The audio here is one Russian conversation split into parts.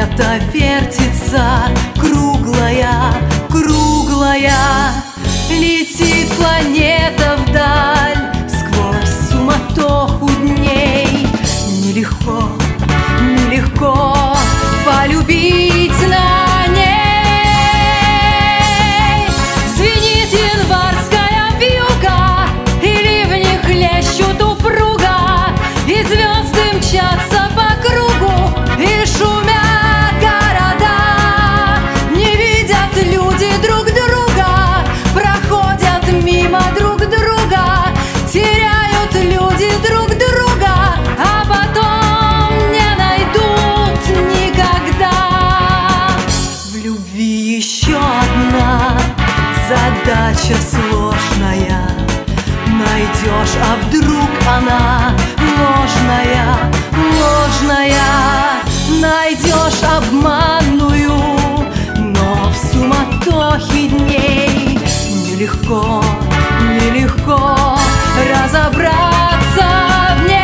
Планета вертится, круглая, круглая. Летит планета вдаль сквозь суматоху дней. Нелегко, нелегко полюбить на ней. Звенит январская вьюга, и ливни хлещут упруга, и звезды мчатся по кругу, и шумят города. Не видят люди друг друга, проходят мимо друг друга, теряют люди друг друга, а потом не найдут никогда. В любви еще одна задача сложная. Найдешь, а вдруг она ложная, ложная. Найдешь обманную, но в суматохе дней нелегко, нелегко разобраться в ней.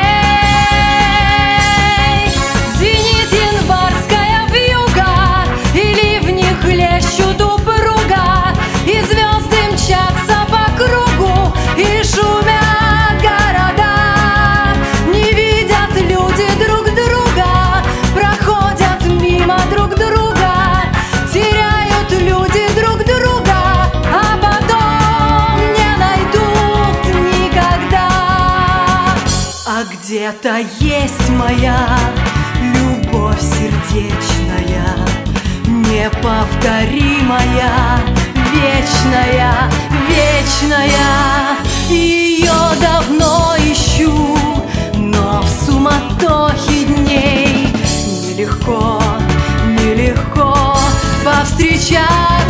Звенит январская вьюга, и ливни хлещут упруга, и звезды мчатся по кругу, и шумят города. Не видят люди друг друга, проходят мимо друг друга, теряют люди друг друга, а потом не найдут никогда. А где-то есть моя любовь сердечная, неповторимая, вечная, вечная. Ее давно ищу, но в суматохе дней нелегко, нелегко повстречать